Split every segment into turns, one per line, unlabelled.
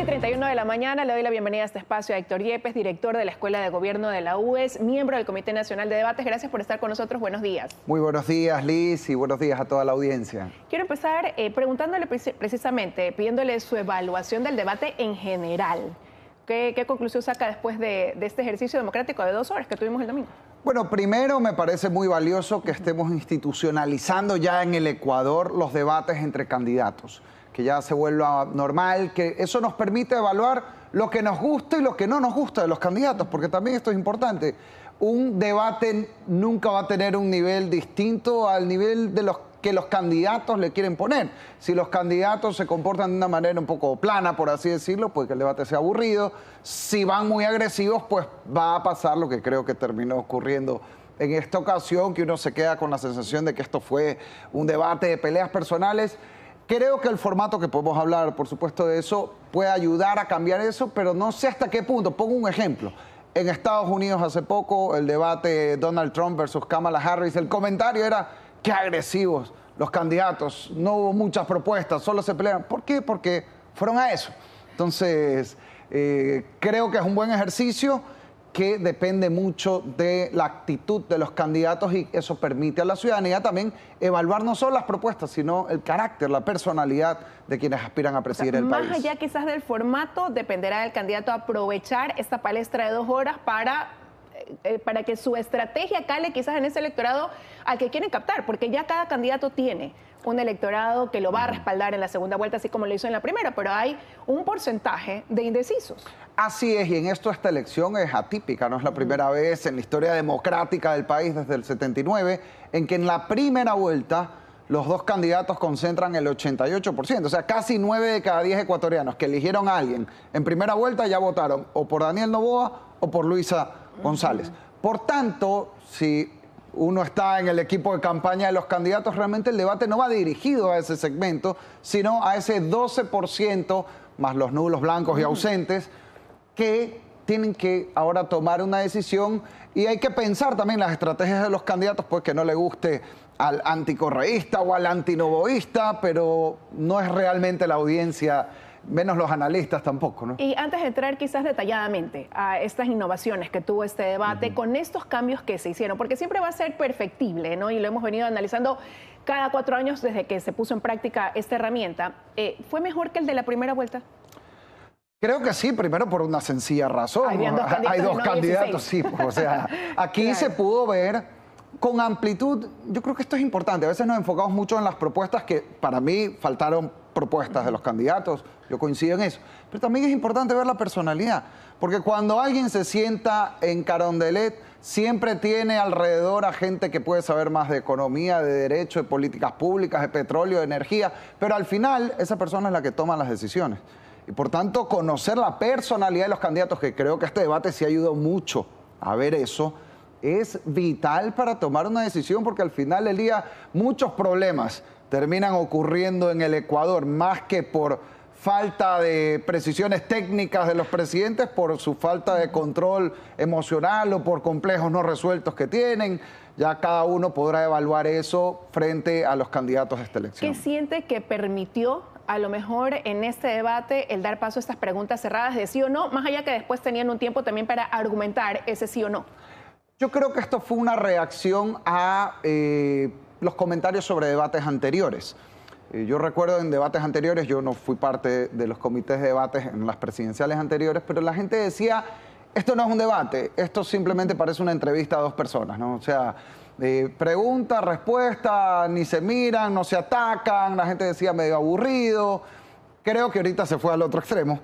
9:31 de la mañana, le doy la bienvenida a este espacio a Héctor Yepes, director de la Escuela de Gobierno de la UES, miembro del Comité Nacional de Debates. Gracias por estar con nosotros. Buenos días.
Muy buenos días, Liz, y buenos días a toda la audiencia.
Quiero empezar preguntándole precisamente, pidiéndole su evaluación del debate en general. ¿Qué conclusión saca después de este ejercicio democrático de 2 horas que tuvimos el domingo?
Bueno, primero me parece muy valioso que estemos institucionalizando ya en el Ecuador los debates entre candidatos, que ya se vuelva normal, que eso nos permite evaluar lo que nos gusta y lo que no nos gusta de los candidatos, porque también esto es importante. Un debate nunca va a tener un nivel distinto al nivel de los que los candidatos le quieren poner. Si los candidatos se comportan de una manera un poco plana, por así decirlo, pues que el debate sea aburrido. Si van muy agresivos, pues va a pasar lo que creo que terminó ocurriendo en esta ocasión, que uno se queda con la sensación de que esto fue un debate de peleas personales. Creo que el formato, que podemos hablar, por supuesto, de eso, puede ayudar a cambiar eso, pero no sé hasta qué punto. Pongo un ejemplo. En Estados Unidos hace poco, el debate Donald Trump versus Kamala Harris, el comentario era: qué agresivos los candidatos, no hubo muchas propuestas, solo se pelearon. ¿Por qué? Porque fueron a eso. Entonces, creo que es un buen ejercicio que depende mucho de la actitud de los candidatos, y eso permite a la ciudadanía también evaluar no solo las propuestas, sino el carácter, la personalidad de quienes aspiran a presidir el país.
Más allá quizás del formato, dependerá del candidato aprovechar esta palestra de 2 horas para que su estrategia cale quizás en ese electorado al que quieren captar, porque ya cada candidato tiene un electorado que lo va a respaldar en la segunda vuelta, así como lo hizo en la primera, pero hay un porcentaje de indecisos.
Así es, y en esto esta elección es atípica, no es la primera vez en la historia democrática del país desde el 79, en que en la primera vuelta los dos candidatos concentran el 88%, o sea, casi 9 de cada 10 ecuatorianos que eligieron a alguien en primera vuelta ya votaron o por Daniel Noboa o por Luisa González. Por tanto, si uno está en el equipo de campaña de los candidatos, realmente el debate no va dirigido a ese segmento, sino a ese 12% más los nulos, blancos y ausentes, que tienen que ahora tomar una decisión. Y hay que pensar también las estrategias de los candidatos, pues que no le guste al anticorreísta o al antinoboísta, pero no es realmente la audiencia, menos los analistas tampoco, ¿no?
Y antes de entrar quizás detalladamente a estas innovaciones que tuvo este debate, con estos cambios que se hicieron, porque siempre va a ser perfectible, ¿no? Y lo hemos venido analizando cada 4 años desde que se puso en práctica esta herramienta. ¿Fue mejor que el de la primera vuelta?
Creo que sí, primero por una sencilla razón.
Hay dos candidatos,
sí. O sea, aquí claro, se pudo ver con amplitud. Yo creo que esto es importante. A veces nos enfocamos mucho en las propuestas, que para mí faltaron propuestas de los candidatos. Yo coincido en eso. Pero también es importante ver la personalidad. Porque cuando alguien se sienta en Carondelet, siempre tiene alrededor a gente que puede saber más de economía, de derecho, de políticas públicas, de petróleo, de energía. Pero al final, esa persona es la que toma las decisiones. Y por tanto, conocer la personalidad de los candidatos, que creo que este debate sí ayudó mucho a ver eso, es vital para tomar una decisión, porque al final del día muchos problemas terminan ocurriendo en el Ecuador, más que por falta de precisiones técnicas de los presidentes, por su falta de control emocional o por complejos no resueltos que tienen. Ya cada uno podrá evaluar eso frente a los candidatos de esta elección.
¿Qué siente que permitió a lo mejor en este debate el dar paso a estas preguntas cerradas de sí o no, más allá que después tenían un tiempo también para argumentar ese sí o no?
Yo creo que esto fue una reacción a los comentarios sobre debates anteriores. Yo recuerdo en debates anteriores, yo no fui parte de los comités de debates en las presidenciales anteriores, pero la gente decía: esto no es un debate, esto simplemente parece una entrevista a 2 personas, ¿no? O sea, pregunta, respuesta, ni se miran, no se atacan, la gente decía medio aburrido. Creo que ahorita se fue al otro extremo.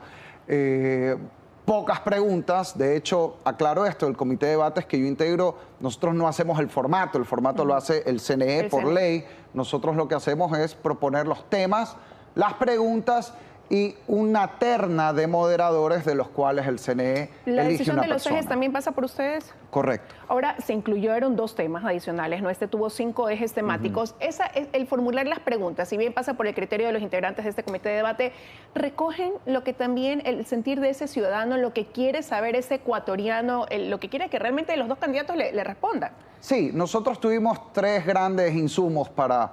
Pocas preguntas. De hecho, aclaro esto, el comité de debates que yo integro, nosotros no hacemos el formato lo hace el CNE por ley. Nosotros lo que hacemos es proponer los temas, las preguntas y una terna de moderadores, de los cuales el CNE elige una persona. ¿La
decisión de los ejes también pasa por ustedes?
Correcto.
Ahora, se incluyeron 2 temas adicionales, ¿no? Este tuvo 5 ejes temáticos. El formular las preguntas, si bien pasa por el criterio de los integrantes de este comité de debate, recogen lo que también el sentir de ese ciudadano, lo que quiere saber ese ecuatoriano, lo que quiere que realmente los 2 candidatos le respondan.
Sí, nosotros tuvimos 3 grandes insumos para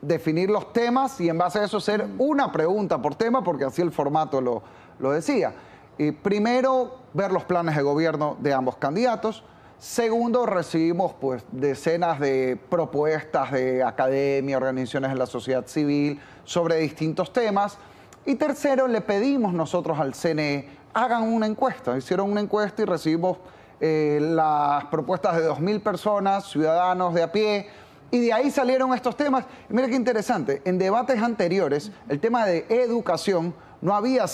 definir los temas y en base a eso hacer una pregunta por tema, porque así el formato lo decía. Primero, ver los planes de gobierno de ambos candidatos. Segundo, recibimos pues decenas de propuestas de academia, organizaciones de la sociedad civil sobre distintos temas. Y tercero, le pedimos nosotros al CNE, hagan una encuesta. Hicieron una encuesta y recibimos las propuestas de 2.000 personas, ciudadanos de a pie, y de ahí salieron estos temas. Y mira qué interesante, en debates anteriores, el tema de educación no había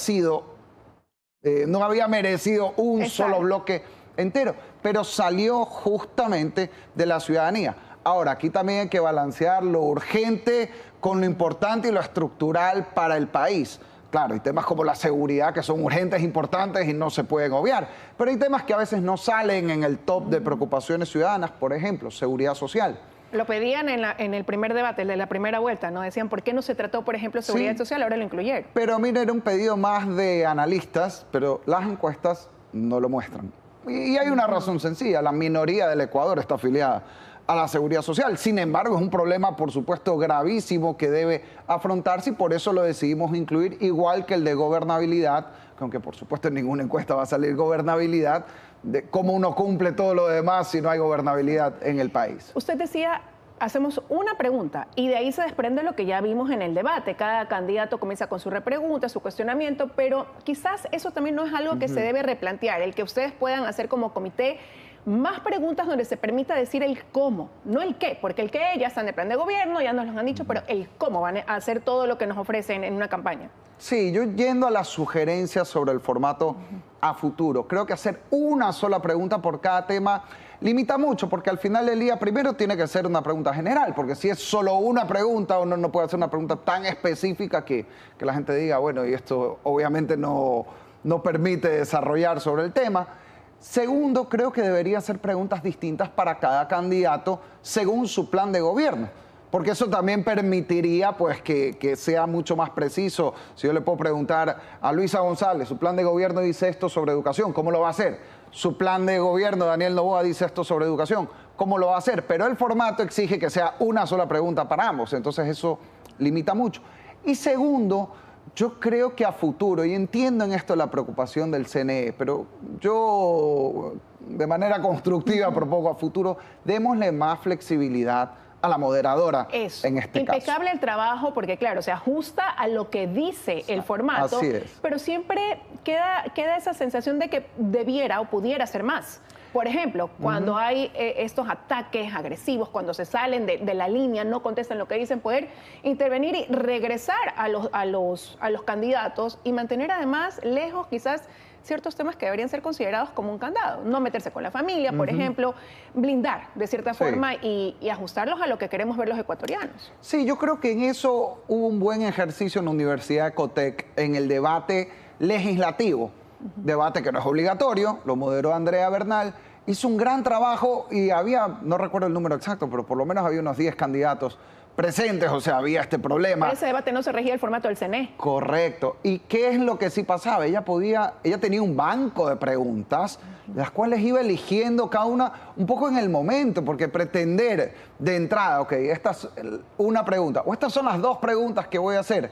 merecido un solo bloque entero, pero salió justamente de la ciudadanía. Ahora, aquí también hay que balancear lo urgente con lo importante y lo estructural para el país. Claro, hay temas como la seguridad que son urgentes, importantes y no se pueden obviar, pero hay temas que a veces no salen en el top de preocupaciones ciudadanas, por ejemplo, seguridad social.
Lo pedían en el primer debate, el de la primera vuelta, ¿no? Decían, ¿por qué no se trató, por ejemplo, seguridad social? Ahora lo incluyeron.
Pero mira, era un pedido más de analistas, pero las encuestas no lo muestran. Y hay una razón sencilla, la minoría del Ecuador está afiliada a la seguridad social. Sin embargo, es un problema, por supuesto, gravísimo que debe afrontarse y por eso lo decidimos incluir, igual que el de gobernabilidad, aunque por supuesto en ninguna encuesta va a salir gobernabilidad, de cómo uno cumple todo lo demás si no hay gobernabilidad en el país.
Usted decía, hacemos una pregunta y de ahí se desprende lo que ya vimos en el debate. Cada candidato comienza con su repregunta, su cuestionamiento, pero quizás eso también no es algo que se debe replantear, el que ustedes puedan hacer como comité más preguntas donde se permita decir el cómo, no el qué, porque el qué ya están de plan de gobierno, ya nos lo han dicho, pero el cómo van a hacer todo lo que nos ofrecen en una campaña.
Sí, yo yendo a las sugerencias sobre el formato a futuro, creo que hacer una sola pregunta por cada tema limita mucho, porque al final del día primero tiene que ser una pregunta general, porque si es solo una pregunta, uno no puede hacer una pregunta tan específica que la gente diga, bueno, y esto obviamente no permite desarrollar sobre el tema. Segundo, creo que debería ser preguntas distintas para cada candidato según su plan de gobierno, porque eso también permitiría pues, que sea mucho más preciso. Si yo le puedo preguntar a Luisa González, su plan de gobierno dice esto sobre educación, ¿cómo lo va a hacer? Su plan de gobierno, Daniel Noboa, dice esto sobre educación, ¿cómo lo va a hacer? Pero el formato exige que sea una sola pregunta para ambos, entonces eso limita mucho. Y segundo, yo creo que a futuro, y entiendo en esto la preocupación del CNE, pero yo de manera constructiva propongo a futuro, démosle más flexibilidad a la moderadora en este caso.
Impecable el trabajo porque, claro, se ajusta a lo que dice el formato,
así es.
pero siempre queda esa sensación de que debiera o pudiera ser más. Por ejemplo, cuando hay estos ataques agresivos, cuando se salen de la línea, no contestan lo que dicen, poder intervenir y regresar a los candidatos y mantener además lejos quizás ciertos temas que deberían ser considerados como un candado. No meterse con la familia, por ejemplo, blindar de cierta forma y ajustarlos a lo que queremos ver los ecuatorianos.
Sí, yo creo que en eso hubo un buen ejercicio en la Universidad de Ecotec en el debate legislativo. Debate que no es obligatorio, lo moderó Andrea Bernal, hizo un gran trabajo y había, no recuerdo el número exacto, pero por lo menos había unos 10 candidatos presentes, o sea, había este problema.
Pero ese debate no se regía el formato del CNE.
Correcto. ¿Y qué es lo que sí pasaba? Ella tenía un banco de preguntas, las cuales iba eligiendo cada una un poco en el momento, porque pretender de entrada, ok, esta es una pregunta, o estas son las 2 preguntas que voy a hacer,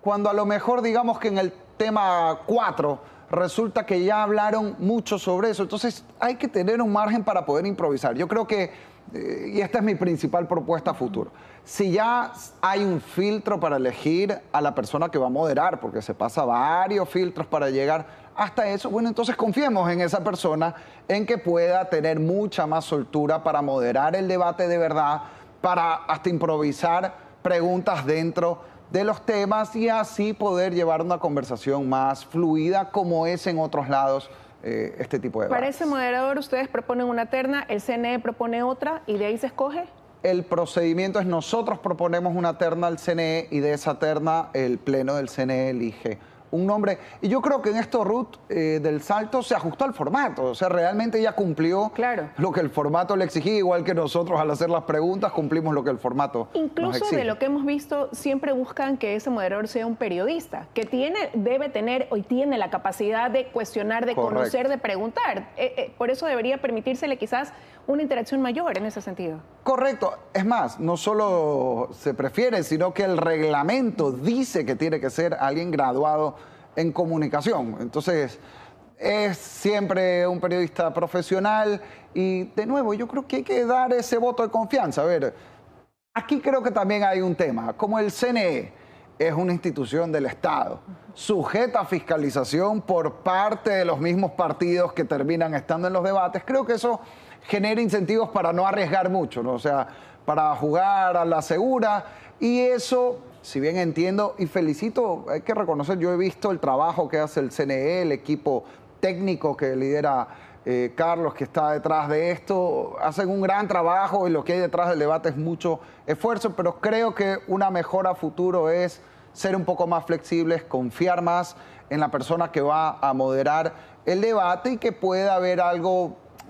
cuando a lo mejor digamos que en el tema 4 resulta que ya hablaron mucho sobre eso. Entonces hay que tener un margen para poder improvisar. Yo creo que, y esta es mi principal propuesta a futuro, si ya hay un filtro para elegir a la persona que va a moderar, porque se pasa varios filtros para llegar hasta eso, bueno, entonces confiemos en esa persona, en que pueda tener mucha más soltura para moderar el debate de verdad, para hasta improvisar preguntas dentro de los temas y así poder llevar una conversación más fluida como es en otros lados este tipo de debates.
Para ese moderador ustedes proponen una terna, el CNE propone otra y de ahí se escoge.
El procedimiento es nosotros proponemos una terna al CNE y de esa terna el pleno del CNE elige un nombre. Y yo creo que en esto Ruth del Salto se ajustó al formato. O sea, realmente ella cumplió lo que el formato le exigía, igual que nosotros al hacer las preguntas cumplimos lo que el formato nos exige.
De lo que hemos visto, siempre buscan que ese moderador sea un periodista, que debe tener y tiene la capacidad de cuestionar, de conocer, de preguntar. Por eso debería permitírsele quizás una interacción mayor en ese sentido.
Correcto. Es más, no solo se prefiere, sino que el reglamento dice que tiene que ser alguien graduado en comunicación. Entonces, es siempre un periodista profesional y, de nuevo, yo creo que hay que dar ese voto de confianza. A ver, aquí creo que también hay un tema. Como el CNE es una institución del Estado, sujeta a fiscalización por parte de los mismos partidos que terminan estando en los debates, creo que eso genera incentivos para no arriesgar mucho, ¿no? O sea, para jugar a la segura, y eso, si bien entiendo y felicito, hay que reconocer, yo he visto el trabajo que hace el CNE, el equipo técnico que lidera Carlos, que está detrás de esto, hacen un gran trabajo y lo que hay detrás del debate es mucho esfuerzo, pero creo que una mejora a futuro es ser un poco más flexibles, confiar más en la persona que va a moderar el debate y que pueda haber algo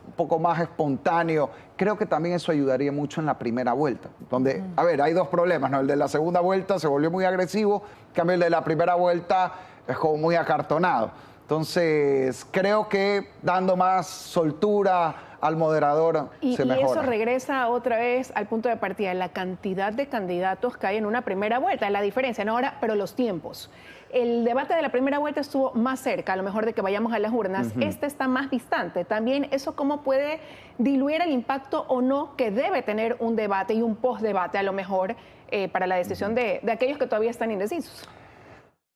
un poco más espontáneo. Creo que también eso ayudaría mucho en la primera vuelta, donde, a ver, hay dos problemas, ¿no? El de la segunda vuelta se volvió muy agresivo, en cambio el de la primera vuelta es como muy acartonado. Entonces, creo que dando más soltura al moderador se mejora.
Y eso regresa otra vez al punto de partida, la cantidad de candidatos que hay en una primera vuelta, la diferencia, no ahora, pero los tiempos. El debate de la primera vuelta estuvo más cerca, a lo mejor de que vayamos a las urnas. Este está más distante. También eso cómo puede diluir el impacto o no que debe tener un debate y un postdebate a lo mejor para la decisión de aquellos que todavía están indecisos.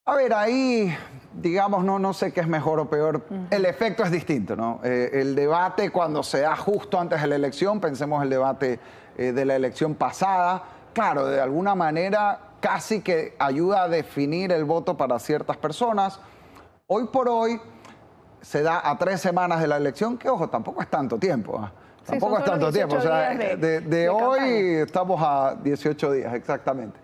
A ver, ahí, digamos, no sé qué es mejor o peor. El efecto es distinto, ¿no? El debate cuando se da justo antes de la elección, pensemos el debate de la elección pasada, claro, de alguna manera casi que ayuda a definir el voto para ciertas personas. Hoy por hoy se da a 3 semanas de la elección, que ojo, tampoco es tanto tiempo, ¿eh?
Sí,
tampoco es tanto tiempo. O sea, de hoy campaña. Estamos a 18 días, exactamente.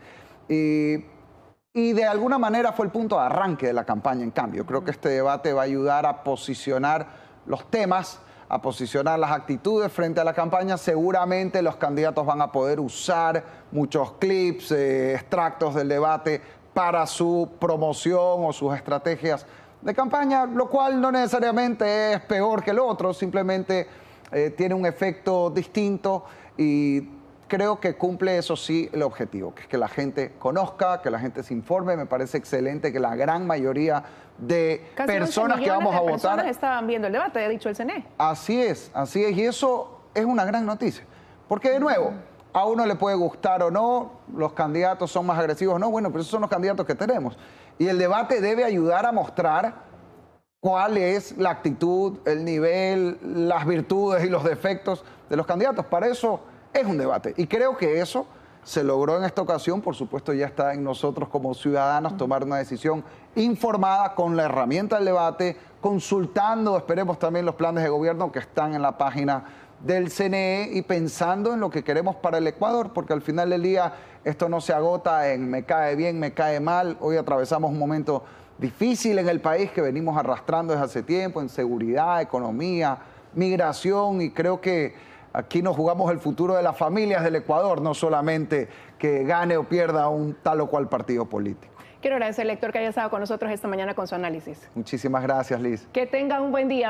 Y de alguna manera fue el punto de arranque de la campaña, en cambio. Creo que este debate va a ayudar a posicionar los temas, a posicionar las actitudes frente a la campaña. Seguramente los candidatos van a poder usar muchos clips, extractos del debate para su promoción o sus estrategias de campaña, lo cual no necesariamente es peor que el otro, simplemente tiene un efecto distinto y creo que cumple, eso sí, el objetivo, que es que la gente conozca, que la gente se informe. Me parece excelente que la gran mayoría de personas que vamos a votar...
personas estaban viendo el debate, ha dicho el CNE.
Así es, y eso es una gran noticia. Porque, de nuevo, a uno le puede gustar o no, los candidatos son más agresivos o no, bueno, pero esos son los candidatos que tenemos. Y el debate debe ayudar a mostrar cuál es la actitud, el nivel, las virtudes y los defectos de los candidatos. Para eso es un debate. Y creo que eso se logró en esta ocasión. Por supuesto, ya está en nosotros como ciudadanos tomar una decisión informada con la herramienta del debate, consultando, esperemos también los planes de gobierno que están en la página del CNE y pensando en lo que queremos para el Ecuador, porque al final del día esto no se agota en me cae bien, me cae mal. Hoy atravesamos un momento difícil en el país que venimos arrastrando desde hace tiempo, en seguridad, economía, migración, y creo que aquí nos jugamos el futuro de las familias del Ecuador, no solamente que gane o pierda un tal o cual partido político.
Quiero agradecer, Héctor, que haya estado con nosotros esta mañana con su análisis.
Muchísimas gracias, Liz.
Que tenga un buen día.